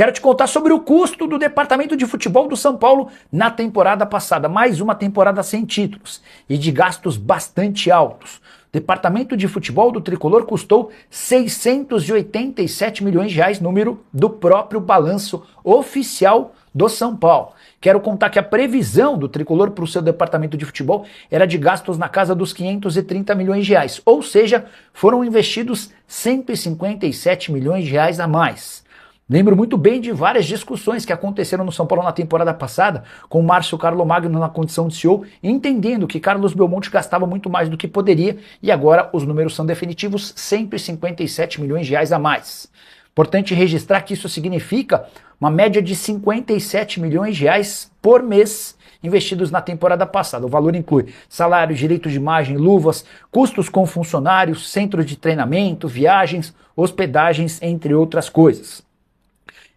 Quero te contar sobre o custo do departamento de futebol do São Paulo na temporada passada, mais uma temporada sem títulos e de gastos bastante altos. O departamento de futebol do Tricolor custou 687 milhões de reais, número do próprio balanço oficial do São Paulo. Quero contar que a previsão do Tricolor para o seu departamento de futebol era de gastos na casa dos 530 milhões de reais, ou seja, foram investidos 157 milhões de reais a mais. Lembro muito bem de várias discussões que aconteceram no São Paulo na temporada passada, com o Márcio Carlomagno na condição de CEO, entendendo que Carlos Belmonte gastava muito mais do que poderia, e agora os números são definitivos, 157 milhões de reais a mais. Importante registrar que isso significa uma média de 57 milhões de reais por mês investidos na temporada passada. O valor inclui salários, direitos de imagem, luvas, custos com funcionários, centro de treinamento, viagens, hospedagens, entre outras coisas.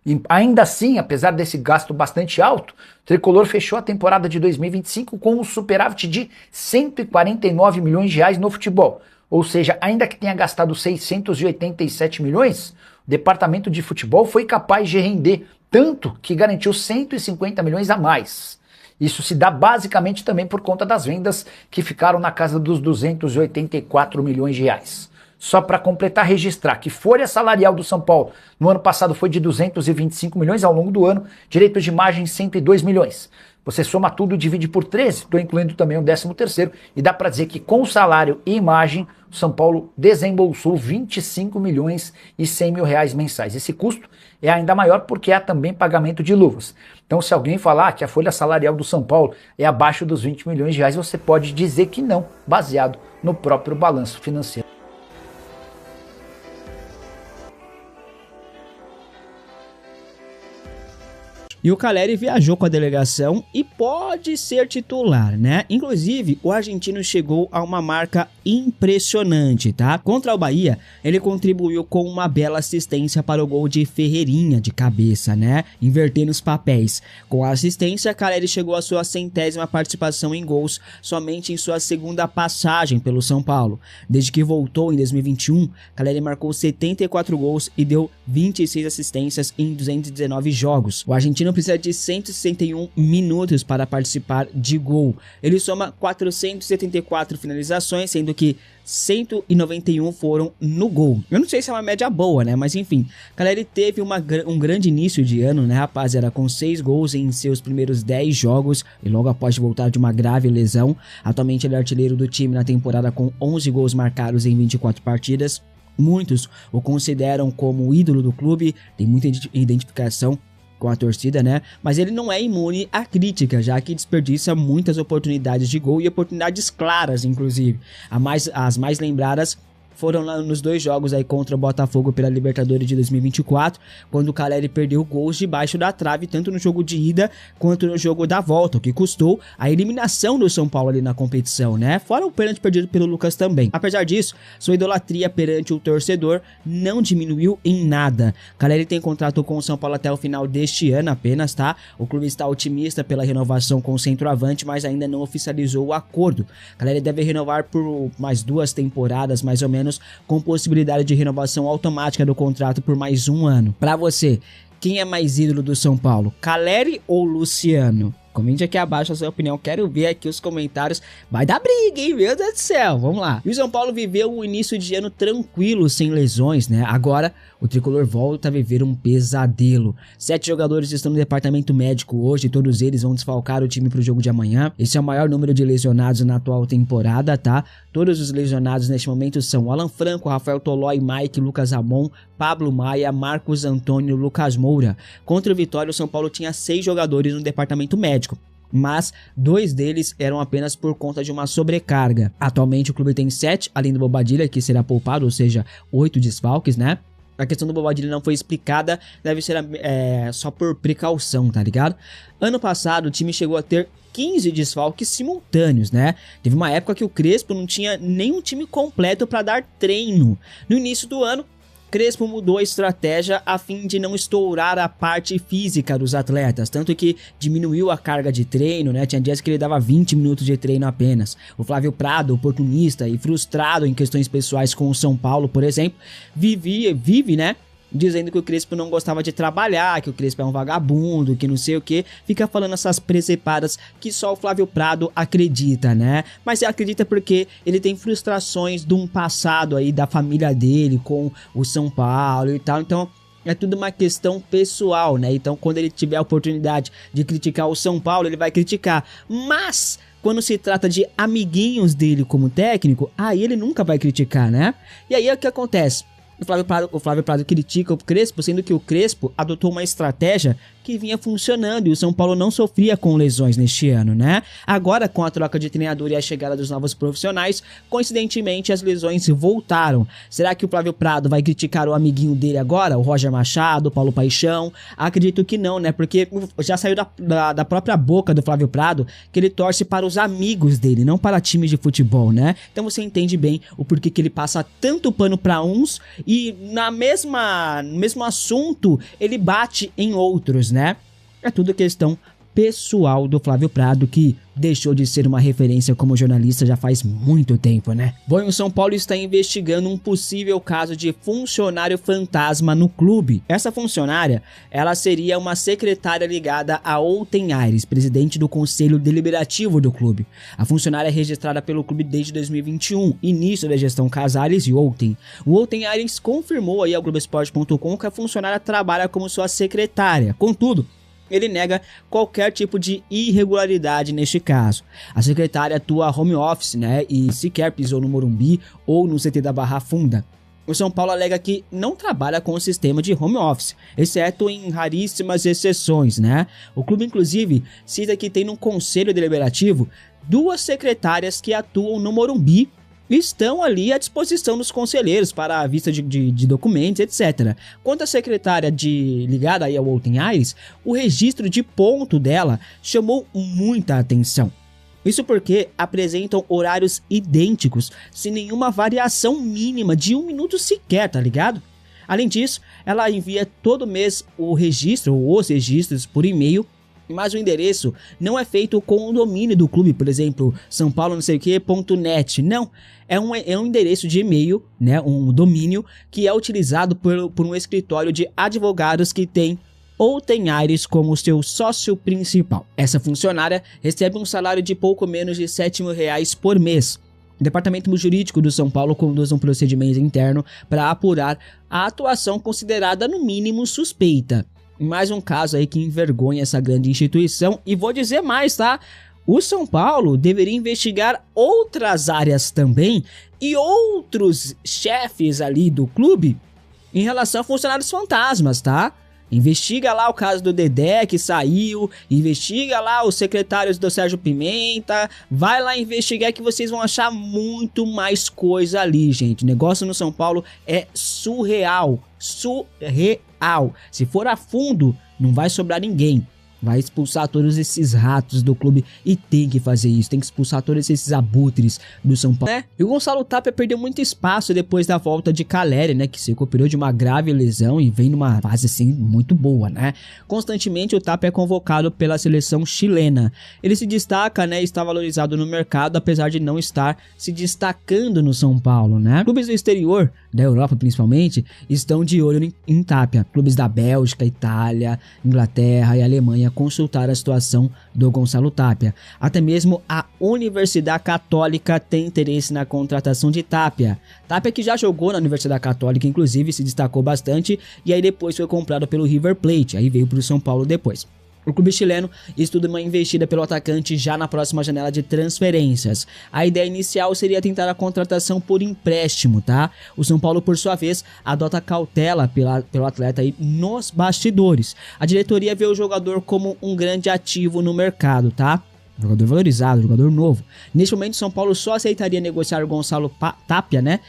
E ainda assim, apesar desse gasto bastante alto, o Tricolor fechou a temporada de 2025 com um superávit de 149 milhões de reais no futebol. Ou seja, ainda que tenha gastado 687 milhões, o departamento de futebol foi capaz de render tanto que garantiu 150 milhões a mais. Isso se dá basicamente também por conta das vendas que ficaram na casa dos 284 milhões de reais. Só para completar, registrar que folha salarial do São Paulo no ano passado foi de 225 milhões ao longo do ano, direitos de imagem 102 milhões. Você soma tudo e divide por 13, estou incluindo também o 13º, e dá para dizer que com salário e imagem, o São Paulo desembolsou 25 milhões e 100 mil reais mensais. Esse custo é ainda maior porque há também pagamento de luvas. Então, se alguém falar que a folha salarial do São Paulo é abaixo dos 20 milhões de reais, você pode dizer que não, baseado no próprio balanço financeiro. E o Caleri viajou com a delegação e pode ser titular, né? Inclusive, o argentino chegou a uma marca impressionante, tá? Contra o Bahia, ele contribuiu com uma bela assistência para o gol de Ferreirinha de cabeça, né? Invertendo os papéis. Com a assistência, Caleri chegou à sua 100ª participação em gols somente em sua segunda passagem pelo São Paulo. Desde que voltou em 2021, Caleri marcou 74 gols e deu 26 assistências em 219 jogos. O argentino precisa de 161 minutos para participar de gol. Ele soma 474 finalizações, sendo que 191 foram no gol. Eu não sei se é uma média boa, né? Mas enfim, Caleri teve um grande início de ano, né, rapaziada? Com 6 gols em seus primeiros 10 jogos e logo após voltar de uma grave lesão. Atualmente ele é artilheiro do time na temporada com 11 gols marcados em 24 partidas. Muitos o consideram como o ídolo do clube, tem muita identificação com a torcida, né? Mas ele não é imune à crítica, já que desperdiça muitas oportunidades de gol e oportunidades claras, inclusive. As mais lembradas foram lá nos 2 jogos aí contra o Botafogo pela Libertadores de 2024, quando o Caleri perdeu gols debaixo da trave, tanto no jogo de ida quanto no jogo da volta, o que custou a eliminação do São Paulo ali na competição, né? Fora o pênalti perdido pelo Lucas também. Apesar disso, sua idolatria perante o torcedor não diminuiu em nada. Caleri tem contrato com o São Paulo até o final deste ano apenas, tá? O clube está otimista pela renovação com o centroavante, mas ainda não oficializou o acordo. Caleri deve renovar por mais 2 temporadas, mais ou menos, com possibilidade de renovação automática do contrato por mais 1 ano. Para você, quem é mais ídolo do São Paulo, Caleri ou Luciano? Comente aqui abaixo a sua opinião, quero ver aqui os comentários. Vai dar briga, hein, meu Deus do céu, vamos lá. E o São Paulo viveu um início de ano tranquilo, sem lesões, né? Agora, o Tricolor volta a viver um pesadelo. 7 jogadores estão no departamento médico hoje, todos eles vão desfalcar o time para o jogo de amanhã. Esse é o maior número de lesionados na atual temporada, tá? Todos os lesionados neste momento são Alan Franco, Rafael Tolói, Mike, Lucas Ramon, Pablo Maia, Marcos Antônio, Lucas Moura. Contra o Vitória, o São Paulo tinha 6 jogadores no departamento médico, mas 2 deles eram apenas por conta de uma sobrecarga. Atualmente o clube tem 7, além do Bobadilla, que será poupado, ou seja, 8 desfalques, né? A questão do Bobadilla não foi explicada, deve ser só por precaução, tá ligado? Ano passado o time chegou a ter 15 desfalques simultâneos, né? Teve uma época que o Crespo não tinha nenhum time completo para dar treino. No início do ano, Crespo mudou a estratégia a fim de não estourar a parte física dos atletas, tanto que diminuiu a carga de treino, né? Tinha dias que ele dava 20 minutos de treino apenas. O Flávio Prado, oportunista e frustrado em questões pessoais com o São Paulo, por exemplo, vive, né, dizendo que o Crespo não gostava de trabalhar, que o Crespo é um vagabundo, que não sei o que, fica falando essas presepadas que só o Flávio Prado acredita, né? Mas ele acredita porque ele tem frustrações de um passado aí da família dele com o São Paulo e tal, então é tudo uma questão pessoal, né? Então quando ele tiver a oportunidade de criticar o São Paulo, ele vai criticar, mas quando se trata de amiguinhos dele como técnico, aí ele nunca vai criticar, né? E aí é o que acontece? O Flávio Prado critica o Crespo, sendo que o Crespo adotou uma estratégia que vinha funcionando e o São Paulo não sofria com lesões neste ano, né? Agora, com a troca de treinador e a chegada dos novos profissionais, coincidentemente as lesões voltaram. Será que o Flávio Prado vai criticar o amiguinho dele agora, o Roger Machado, o Paulo Paixão? Acredito que não, né? Porque já saiu da própria boca do Flávio Prado que ele torce para os amigos dele, não para times de futebol, né? Então você entende bem o porquê que ele passa tanto pano para uns e no mesmo assunto ele bate em outros, né? É tudo questão pessoal do Flávio Prado, que deixou de ser uma referência como jornalista já faz muito tempo, né? Bom, o São Paulo está investigando um possível caso de funcionário fantasma no clube. Essa funcionária, ela seria uma secretária ligada a Outen Aires, presidente do Conselho Deliberativo do clube. A funcionária é registrada pelo clube desde 2021, início da gestão Casares e Outen. O Outen Aires confirmou aí ao Globoesporte.com que a funcionária trabalha como sua secretária. Contudo, ele nega qualquer tipo de irregularidade neste caso. A secretária atua home office, né, e sequer pisou no Morumbi ou no CT da Barra Funda. O São Paulo alega que não trabalha com o sistema de home office, exceto em raríssimas exceções, né? O clube, inclusive, cita que tem no Conselho Deliberativo 2 secretárias que atuam no Morumbi, estão ali à disposição dos conselheiros para a vista de documentos, etc. Quanto à secretária ligada aí ao Outen Aires, o registro de ponto dela chamou muita atenção. Isso porque apresentam horários idênticos, sem nenhuma variação mínima de 1 minuto sequer, tá ligado? Além disso, ela envia todo mês o registro ou os registros por e-mail, mas o endereço não é feito com o domínio do clube, por exemplo, São Paulo não sei o que.net, não, é um endereço de e-mail, né, um domínio que é utilizado por um escritório de advogados que tem Outen Aires como seu sócio principal. Essa funcionária recebe um salário de pouco menos de R$7.000 por mês. O departamento jurídico do São Paulo conduz um procedimento interno para apurar a atuação considerada no mínimo suspeita. Mais um caso aí que envergonha essa grande instituição, e vou dizer mais, tá? O São Paulo deveria investigar outras áreas também e outros chefes ali do clube em relação a funcionários fantasmas, tá? Investiga lá o caso do Dedé que saiu, investiga lá os secretários do Sérgio Pimenta, vai lá investigar que vocês vão achar muito mais coisa ali, gente. O negócio no São Paulo é surreal, surreal. Se for a fundo, não vai sobrar ninguém. Vai expulsar todos esses ratos do clube e tem que fazer isso, tem que expulsar todos esses abutres do São Paulo, né? E o Gonçalo Tapia perdeu muito espaço depois da volta de Caleri, né, que se recuperou de uma grave lesão e vem numa fase assim muito boa, né? Constantemente o Tapia é convocado pela seleção chilena. Ele se destaca, né, está valorizado no mercado, apesar de não estar se destacando no São Paulo, né? Clubes do exterior, da Europa principalmente, estão de olho em Tapia. Clubes da Bélgica, Itália, Inglaterra e Alemanha consultar a situação do Gonçalo Tapia. Até mesmo a Universidade Católica tem interesse na contratação de Tapia. Tapia que já jogou na Universidade Católica, inclusive se destacou bastante, e aí depois foi comprado pelo River Plate, aí veio para o São Paulo depois. O clube chileno estuda uma investida pelo atacante já na próxima janela de transferências. A ideia inicial seria tentar a contratação por empréstimo, tá? O São Paulo, por sua vez, adota cautela pelo atleta aí nos bastidores. A diretoria vê o jogador como um grande ativo no mercado, tá? Jogador valorizado, jogador novo. Neste momento, o São Paulo só aceitaria negociar o Gonçalo Tapia, né?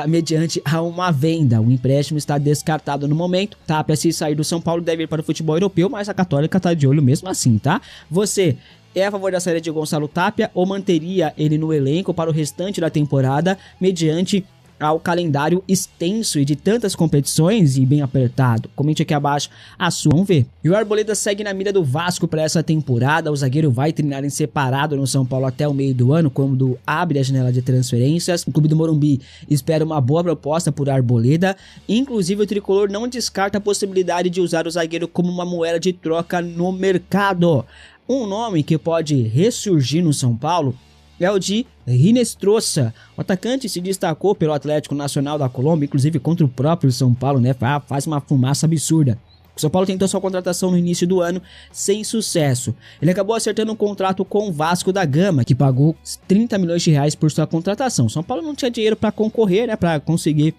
Mediante a uma venda. O empréstimo está descartado no momento. Tapia, se sair do São Paulo, deve ir para o futebol europeu, mas a Católica está de olho mesmo assim, tá? Você é a favor da saída de Gonçalo Tapia ou manteria ele no elenco para o restante da temporada mediante ao calendário extenso e de tantas competições e bem apertado. Comente aqui abaixo a sua, vamos ver. E o Arboleda segue na mira do Vasco para essa temporada. O zagueiro vai treinar em separado no São Paulo até o meio do ano, quando abre a janela de transferências. O clube do Morumbi espera uma boa proposta por Arboleda. Inclusive, o tricolor não descarta a possibilidade de usar o zagueiro como uma moeda de troca no mercado. Um nome que pode ressurgir no São Paulo é o de Hinestrosa. O atacante se destacou pelo Atlético Nacional da Colômbia, inclusive contra o próprio São Paulo, né? Faz uma fumaça absurda. O São Paulo tentou sua contratação no início do ano sem sucesso. Ele acabou acertando um contrato com o Vasco da Gama, que pagou 30 milhões de reais por sua contratação. O São Paulo não tinha dinheiro para concorrer, né? Para conseguir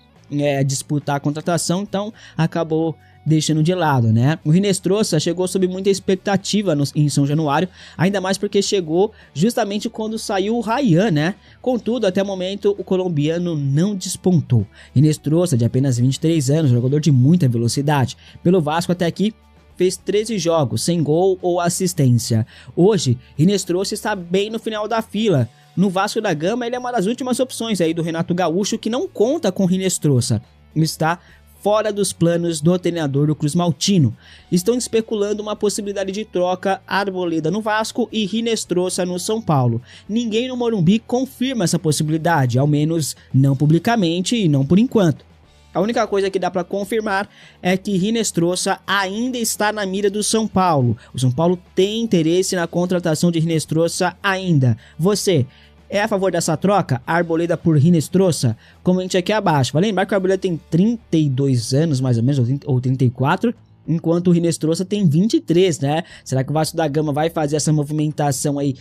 disputar a contratação, então acabou deixando de lado, né? O Hinestrosa chegou sob muita expectativa em São Januário, ainda mais porque chegou justamente quando saiu o Ryan, né? Contudo, até o momento, o colombiano não despontou. Hinestrosa, de apenas 23 anos, jogador de muita velocidade. Pelo Vasco até aqui, fez 13 jogos, sem gol ou assistência. Hoje, Hinestrosa está bem no final da fila. No Vasco da Gama, ele é uma das últimas opções aí do Renato Gaúcho, que não conta com Hinestrosa. Está fora dos planos do treinador do Cruz Maltino. Estão especulando uma possibilidade de troca Arboleda no Vasco e Hinestrosa no São Paulo. Ninguém no Morumbi confirma essa possibilidade, ao menos não publicamente e não por enquanto. A única coisa que dá para confirmar é que Hinestrosa ainda está na mira do São Paulo. O São Paulo tem interesse na contratação de Hinestrosa ainda. Você é a favor dessa troca? Arboleda por Hinestrosa? Comente aqui abaixo. Vale lembrar que o Arboleda tem 32 anos, mais ou menos, ou 34, enquanto o Hinestrosa tem 23, né? Será que o Vasco da Gama vai fazer essa movimentação aí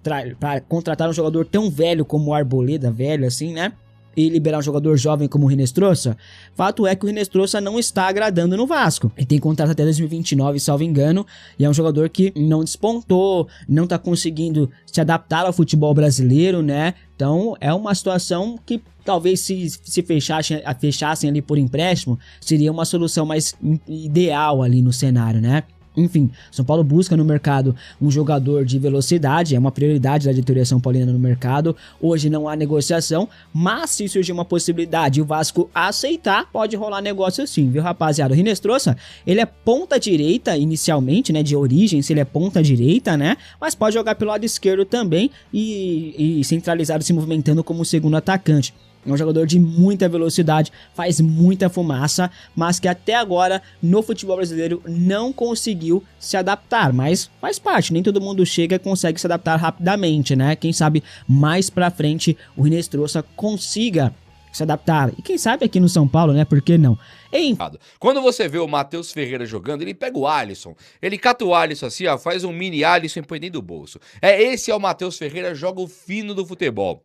para contratar um jogador tão velho como o Arboleda, velho assim, né? E liberar um jogador jovem como o Hinestrosa? Fato é que o Hinestrosa não está agradando no Vasco. Ele tem contrato até 2029, salvo engano, e é um jogador que não despontou, não está conseguindo se adaptar ao futebol brasileiro, né? Então é uma situação que talvez se fechassem ali por empréstimo, seria uma solução mais ideal ali no cenário, né? Enfim, São Paulo busca no mercado um jogador de velocidade, é uma prioridade da diretoria São Paulina no mercado. Hoje não há negociação, mas se surgir uma possibilidade e o Vasco aceitar, pode rolar negócio sim, viu, rapaziada? O Hinestrosa, ele é ponta direita inicialmente, né, de origem, se ele é ponta direita, né, mas pode jogar pelo lado esquerdo também e centralizado, se movimentando como segundo atacante. É um jogador de muita velocidade, faz muita fumaça, mas que até agora no futebol brasileiro não conseguiu se adaptar. Mas faz parte, nem todo mundo chega e consegue se adaptar rapidamente, né? Quem sabe mais pra frente o Hinestrosa consiga se adaptar. E quem sabe aqui no São Paulo, né? Por que não? Quando você vê o Matheus Ferreira jogando, ele pega o Alisson, ele cata o Alisson assim, ó, faz um mini Alisson e põe dentro do bolso. Esse é o Matheus Ferreira, joga o fino do futebol.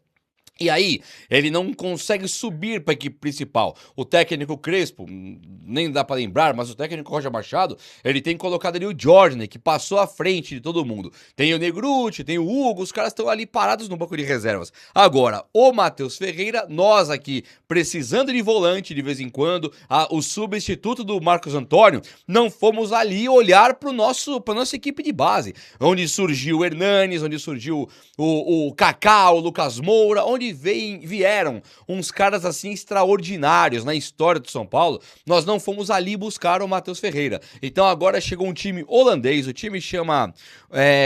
E aí, ele não consegue subir para a equipe principal. O técnico Crespo, nem dá para lembrar, mas o técnico Roger Machado, ele tem colocado ali o Jordan, que passou à frente de todo mundo. Tem o Negruti, tem o Hugo, os caras estão ali parados no banco de reservas. Agora, o Matheus Ferreira, nós aqui, precisando de volante de vez em quando, o substituto do Marcos Antônio, não fomos ali olhar para nossa equipe de base, onde surgiu o Hernanes, onde surgiu o Kaká, o Lucas Moura, onde vieram uns caras assim extraordinários na história do São Paulo. Nós não fomos ali buscar o Matheus Ferreira. Então agora chegou um time holandês, o time chama...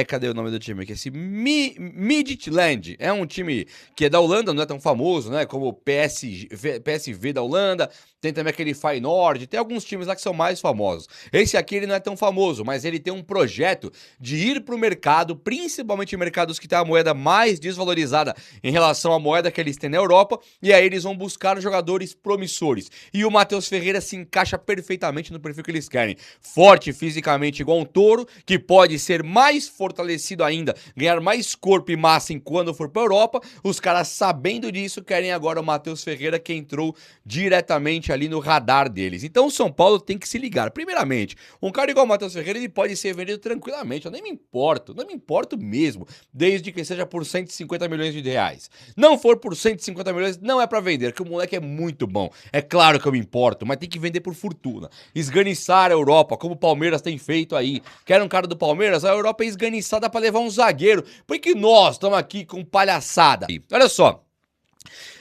cadê o nome do time aqui? Esse Midtjylland. É um time que é da Holanda, não é tão famoso, né? Como o PSV da Holanda. Tem também aquele Feyenoord, tem alguns times lá que são mais famosos. Esse aqui ele não é tão famoso, mas ele tem um projeto de ir para o mercado, principalmente em mercados que tem a moeda mais desvalorizada em relação à moeda que eles têm na Europa, e aí eles vão buscar jogadores promissores. E o Matheus Ferreira se encaixa perfeitamente no perfil que eles querem. Forte fisicamente igual um touro, que pode ser mais fortalecido ainda, ganhar mais corpo e massa quando for para a Europa. Os caras, sabendo disso, querem agora o Matheus Ferreira, que entrou diretamente ali no radar deles. Então o São Paulo tem que se ligar. Primeiramente, um cara igual o Matheus Ferreira, ele pode ser vendido tranquilamente. Eu nem me importo, não me importo mesmo, desde que seja por 150 milhões de reais. Não for por 150 milhões, não é pra vender, porque o moleque é muito bom. É claro que eu me importo, mas tem que vender por fortuna. Esganiçar a Europa, como o Palmeiras tem feito aí. Quer um cara do Palmeiras? A Europa é esganiçada pra levar um zagueiro. Por que nós estamos aqui com palhaçada? Olha só.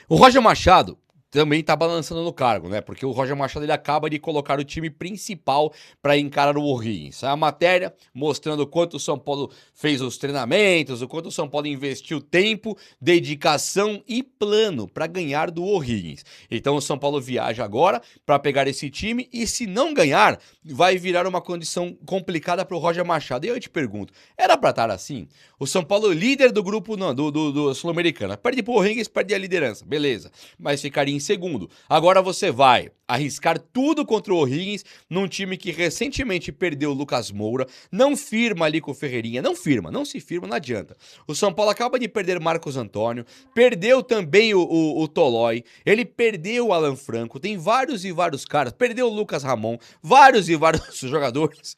O Roger Machado, também tá balançando no cargo, né? Porque o Roger Machado ele acaba de colocar o time principal para encarar o O'Higgins. Sai a matéria mostrando o quanto o São Paulo fez os treinamentos, o quanto o São Paulo investiu tempo, dedicação e plano para ganhar do O'Higgins. Então o São Paulo viaja agora para pegar esse time e se não ganhar, vai virar uma condição complicada para o Roger Machado. E eu te pergunto, era para estar assim? O São Paulo líder do grupo não, do Sul-Americana, perde pro O'Higgins, perde a liderança, beleza. Mas ficaria em segundo. Agora você vai arriscar tudo contra o O'Higgins num time que recentemente perdeu o Lucas Moura, não firma ali com o Ferreirinha, não se firma, não adianta. O São Paulo acaba de perder Marcos Antônio, perdeu também o Tolói, ele perdeu o Alan Franco, tem vários e vários caras, perdeu o Lucas Ramon, vários e vários jogadores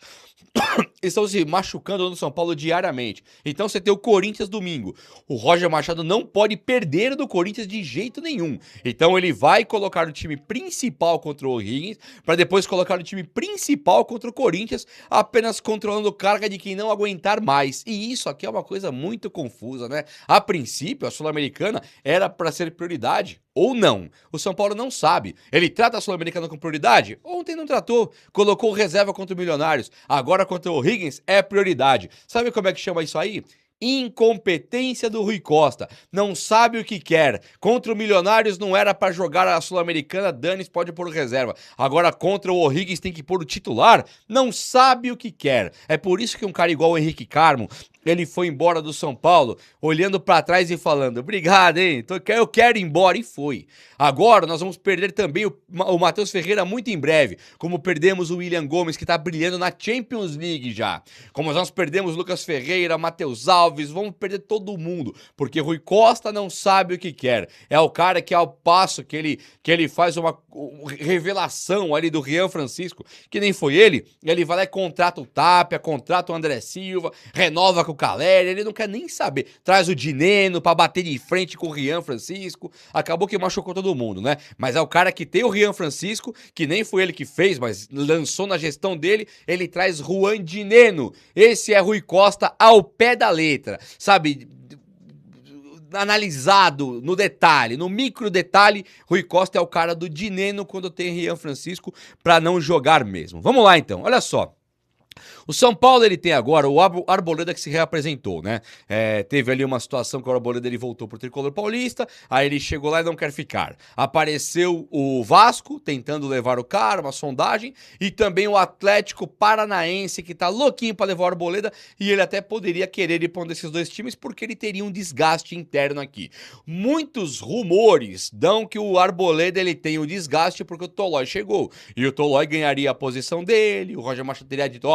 estão se machucando no São Paulo diariamente. Então você tem o Corinthians domingo. O Roger Machado não pode perder do Corinthians de jeito nenhum. Então ele vai colocar o time principal contra o O'Higgins, para depois colocar o time principal contra o Corinthians, apenas controlando carga de quem não aguentar mais. E isso aqui é uma coisa muito confusa, né? A princípio, a Sul-Americana era para ser prioridade. Ou não. O São Paulo não sabe. Ele trata a Sul-Americana com prioridade? Ontem não tratou. Colocou reserva contra o Milionários. Agora contra o O'Higgins é prioridade. Sabe como é que chama isso aí? Incompetência do Rui Costa. Não sabe o que quer. Contra o Milionários não era para jogar a Sul-Americana, Danis pode pôr reserva. Agora contra o O'Higgins tem que pôr o titular. Não sabe o que quer. É por isso que um cara igual o Henrique Carmo, ele foi embora do São Paulo, olhando pra trás e falando, obrigado, hein, eu quero ir embora, e foi. Agora nós vamos perder também o Matheus Ferreira muito em breve, como perdemos o William Gomes, que tá brilhando na Champions League já. Como nós perdemos o Lucas Ferreira, Matheus Alves, vamos perder todo mundo, porque Rui Costa não sabe o que quer. É o cara que ao passo que ele faz uma revelação ali do Rian Francisco, que nem foi ele vai lá e contrata o Tapia, contrata o André Silva, renova com o Caleri, ele não quer nem saber. Traz o Dineno pra bater de frente com o Rian Francisco. Acabou que machucou todo mundo, né? Mas é o cara que tem o Rian Francisco, que nem foi ele que fez, mas lançou na gestão dele, ele traz Juan Dineno. Esse é Rui Costa ao pé da letra, sabe? Analisado no detalhe, no micro detalhe, Rui Costa é o cara do Dineno quando tem Rian Francisco pra não jogar mesmo. Vamos lá então, olha só. O São Paulo, ele tem agora o Arboleda que se reapresentou, né? Teve ali uma situação que o Arboleda ele voltou pro Tricolor Paulista, aí ele chegou lá e não quer ficar. Apareceu o Vasco, tentando levar o cara, uma sondagem, e também o Atlético Paranaense, que tá louquinho pra levar o Arboleda, e ele até poderia querer ir pra um desses dois times, porque ele teria um desgaste interno aqui. Muitos rumores dão que o Arboleda, ele tem um desgaste porque o Tolói chegou, e o Tolói ganharia a posição dele, o Roger Machado teria dito,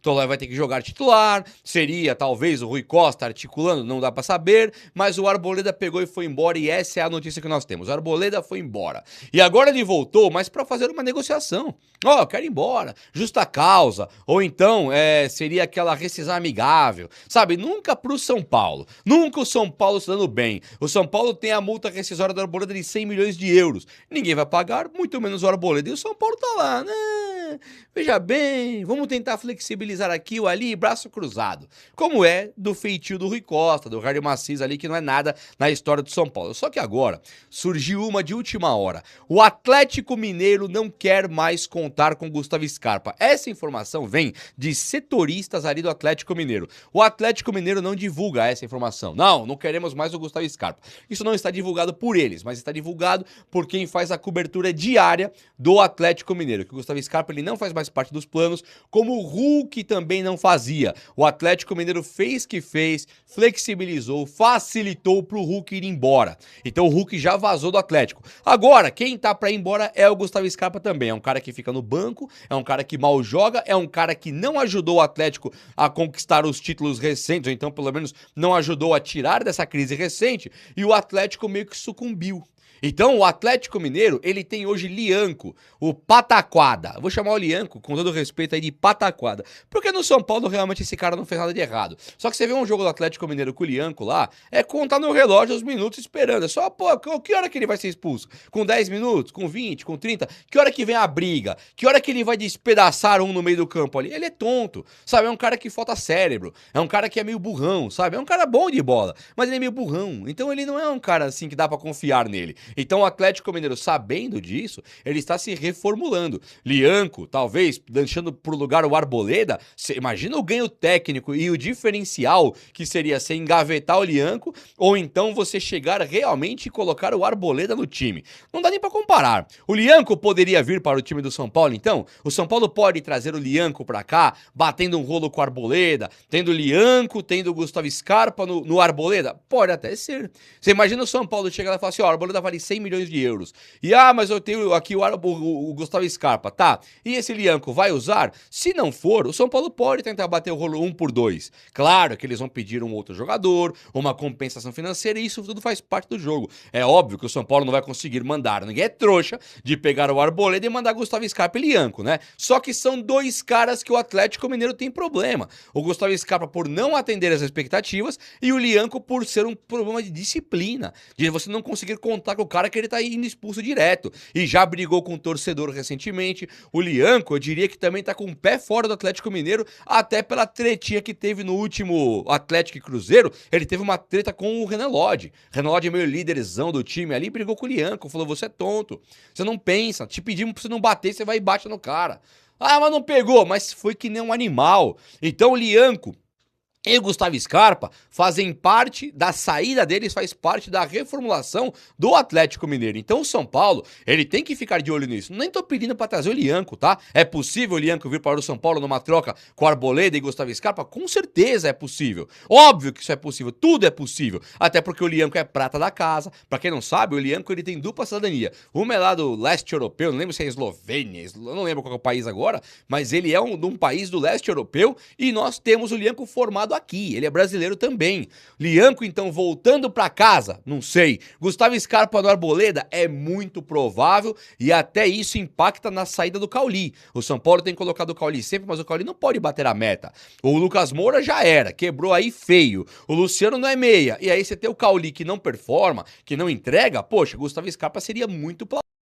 Tolói vai ter que jogar titular, seria talvez o Rui Costa articulando, não dá pra saber, mas o Arboleda pegou e foi embora, e essa é a notícia que nós temos. O Arboleda foi embora. E agora ele voltou, mas pra fazer uma negociação. Eu quero ir embora, justa causa, ou então seria aquela rescisão amigável, sabe? Nunca pro São Paulo, nunca o São Paulo se dando bem. O São Paulo tem a multa rescisória do Arboleda de 100 milhões de euros. Ninguém vai pagar, muito menos o Arboleda, e o São Paulo tá lá, né? Veja bem, vamos tentar flexibilizar aqui ou ali, braço cruzado. Como é do feitio do Rui Costa, do Rádio Macis ali, que não é nada na história do São Paulo. Só que agora surgiu uma de última hora. O Atlético Mineiro não quer mais contar com Gustavo Scarpa. Essa informação vem de setoristas ali do Atlético Mineiro. O Atlético Mineiro não divulga essa informação. Não queremos mais o Gustavo Scarpa. Isso não está divulgado por eles, mas está divulgado por quem faz a cobertura diária do Atlético Mineiro. Que o Gustavo Scarpa ele não faz mais parte dos planos, como o Hulk também não fazia. O Atlético Mineiro fez que fez, flexibilizou, facilitou pro Hulk ir embora. Então o Hulk já vazou do Atlético. Agora, quem tá pra ir embora é o Gustavo Scarpa também. É um cara que fica no banco, é um cara que mal joga, é um cara que não ajudou o Atlético a conquistar os títulos recentes, ou então pelo menos não ajudou a tirar dessa crise recente, e o Atlético meio que sucumbiu. Então o Atlético Mineiro, ele tem hoje Lianco, o Pataquada. Vou chamar o Lianco, com todo respeito aí, de Pataquada. Porque no São Paulo realmente esse cara não fez nada de errado. Só que você vê um jogo do Atlético Mineiro com o Lianco lá, é contar no relógio os minutos esperando. É só, que hora que ele vai ser expulso? Com 10 minutos? Com 20? Com 30? Que hora que vem a briga? Que hora que ele vai despedaçar um no meio do campo ali? Ele é tonto, sabe? É um cara que falta cérebro. É um cara que é meio burrão, sabe? É um cara bom de bola, mas ele é meio burrão. Então ele não é um cara assim que dá pra confiar nele. Então o Atlético Mineiro, sabendo disso, ele está se reformulando. Lianco, talvez, deixando por lugar o Arboleda, imagina o ganho técnico e o diferencial que seria você engavetar o Lianco, ou então você chegar realmente e colocar o Arboleda no time. Não dá nem para comparar. O Lianco poderia vir para o time do São Paulo, então? O São Paulo pode trazer o Lianco para cá, batendo um rolo com o Arboleda, tendo o Lianco, tendo o Gustavo Scarpa no Arboleda? Pode até ser. Você imagina o São Paulo chegar lá e falar assim, ó, o Arboleda vale 100 milhões de euros. E, mas eu tenho aqui o Gustavo Scarpa, tá? E esse Lianco vai usar? Se não for, o São Paulo pode tentar bater o rolo 1 por 2. Claro que eles vão pedir um outro jogador, uma compensação financeira, e isso tudo faz parte do jogo. É óbvio que o São Paulo não vai conseguir mandar, ninguém é trouxa de pegar o Arboleda e mandar Gustavo Scarpa e Lianco, né? Só que são dois caras que o Atlético Mineiro tem problema. O Gustavo Scarpa por não atender as expectativas e o Lianco por ser um problema de disciplina, de você não conseguir contar com o cara que ele tá indo expulso direto. E já brigou com o torcedor recentemente. O Lianco, eu diria que também tá com o pé fora do Atlético Mineiro, até pela tretinha que teve no último Atlético e Cruzeiro. Ele teve uma treta com o Renan Lodge. Renan Lodge é meio líderzão do time ali, brigou com o Lianco, falou, você é tonto, você não pensa, te pedimos pra você não bater, você vai e bate no cara. Ah, mas não pegou, mas foi que nem um animal. Então o Lianco e o Gustavo Scarpa fazem parte da saída deles, faz parte da reformulação do Atlético Mineiro. Então o São Paulo, ele tem que ficar de olho nisso. Nem tô pedindo pra trazer o Lianco, tá? É possível o Lianco vir para o São Paulo numa troca com Arboleda e Gustavo Scarpa? Com certeza é possível. Óbvio que isso é possível, tudo é possível. Até porque o Lianco é prata da casa. Pra quem não sabe, o Lianco ele tem dupla cidadania. Uma é lá do leste europeu, não lembro se é Eslovênia, eu não lembro qual é o país agora, mas ele é de um país do leste europeu e nós temos o Lianco formado aqui, ele é brasileiro também. Lianco, então, voltando pra casa, não sei. Gustavo Scarpa no Arboleda é muito provável e até isso impacta na saída do Cauli. O São Paulo tem colocado o Cauli sempre, mas o Cauli não pode bater a meta. O Lucas Moura já era, quebrou aí feio. O Luciano não é meia. E aí você tem o Cauli que não performa, que não entrega, poxa, Gustavo Scarpa seria muito plausível.